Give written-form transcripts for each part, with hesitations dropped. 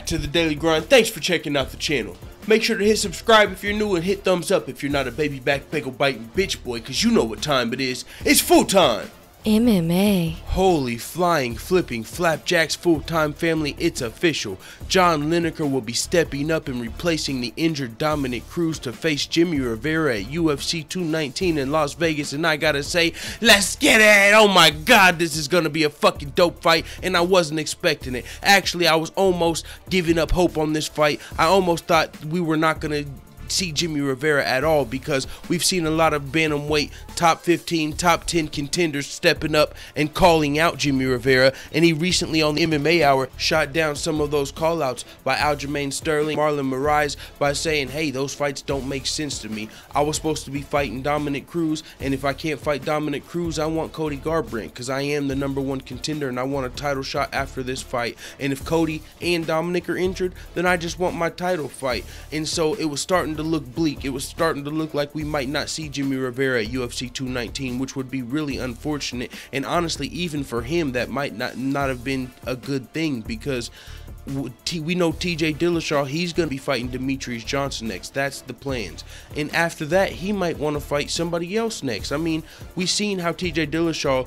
back to the Daily Grind. Thanks for checking out the channel. Make sure to hit subscribe if you're new and hit thumbs up if you're not a baby back pickle biting bitch boy, cause you know what time it is. It's full time. MMA. Holy flying flipping flapjacks, full-time family, it's official. John Lineker will be stepping up and replacing the injured Dominick Cruz to face Jimmie Rivera at UFC 219 in Las Vegas, and I gotta say, let's get it! Oh my god, this is gonna be a fucking dope fight, and I wasn't expecting it. Actually, I was almost giving up hope on this fight. I almost thought we were not gonna see Jimmie Rivera at all, because we've seen a lot of bantamweight top 15, top 10 contenders stepping up and calling out Jimmie Rivera, and he recently on the MMA Hour shot down some of those call-outs by Aljamain Sterling, Marlon Moraes, by saying, hey, those fights don't make sense to me. I was supposed to be fighting Dominick Cruz, and if I can't fight Dominick Cruz, I want Cody Garbrandt, because I am the #1 contender and I want a title shot after this fight. And if Cody and Dominick are injured, then I just want my title fight. And so it was starting to look bleak. It was starting to look like we might not see Jimmie Rivera at UFC 219, which would be really unfortunate. And honestly, even for him, that might not have been a good thing, because we know TJ Dillashaw, he's going to be fighting Demetrius Johnson next. That's the plans. And after that, he might want to fight somebody else next. I mean, we've seen how TJ Dillashaw,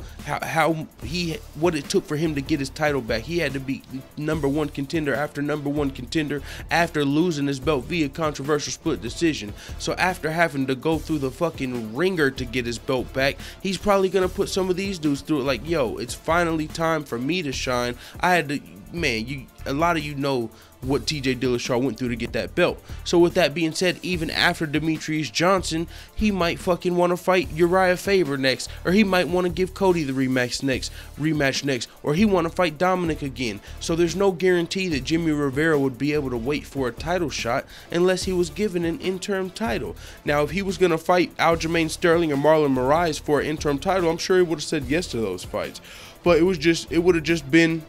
what it took for him to get his title back. He had to be #1 contender after #1 contender after losing his belt via controversial split decision. So after having to go through the fucking ringer to get his belt back, he's probably going to put some of these dudes through it like, yo, it's finally time for me to shine. I had to, man, a lot of you know what TJ Dillashaw went through to get that belt. So with that being said, even after Demetrius Johnson, he might fucking want to fight Uriah Faber next, or he might want to give Cody the rematch next, or he want to fight Dominick again. So there's no guarantee that Jimmie Rivera would be able to wait for a title shot unless he was given an interim title. Now, if he was going to fight Aljamain Sterling or Marlon Moraes for an interim title, I'm sure he would have said yes to those fights. But it would have just been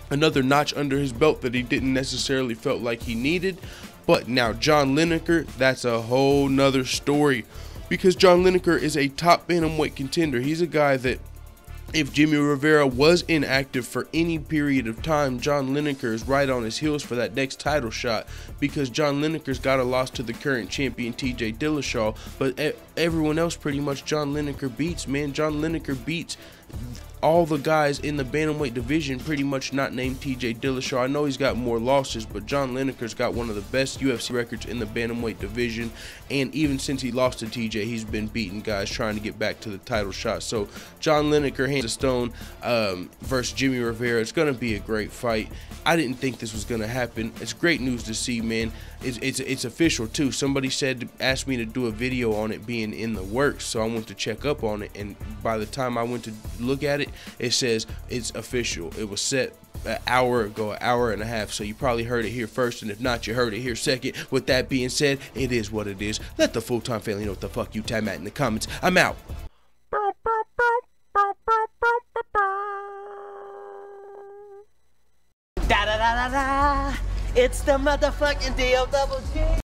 another notch under his belt that he didn't necessarily felt like he needed. But now John Lineker, that's a whole nother story, because John Lineker is a top bantamweight contender. He's a guy that, if Jimmie Rivera was inactive for any period of time, John Lineker is right on his heels for that next title shot, because John Lineker's got a loss to the current champion TJ Dillashaw, but everyone else pretty much John Lineker beats, man. John Lineker beats all the guys in the bantamweight division, pretty much not named TJ Dillashaw. I know he's got more losses, but John Lineker's got one of the best UFC records in the bantamweight division, and even since he lost to TJ, he's been beating guys trying to get back to the title shot. So John Lineker, hands of stone, versus Jimmie Rivera. It's going to be a great fight. I didn't think this was going to happen. It's great news to see, man. It's official too. Somebody asked me to do a video on it being in the works, so I went to check up on it, and by the time I went to look at it, it says it's official. It was set an hour ago, an hour and a half, so you probably heard it here first, and if not, you heard it here second. With that being said, it is what it is. Let the full-time family know what the fuck you time at in the comments. I'm out. Da da da da da. It's the motherfucking D-O-double-G.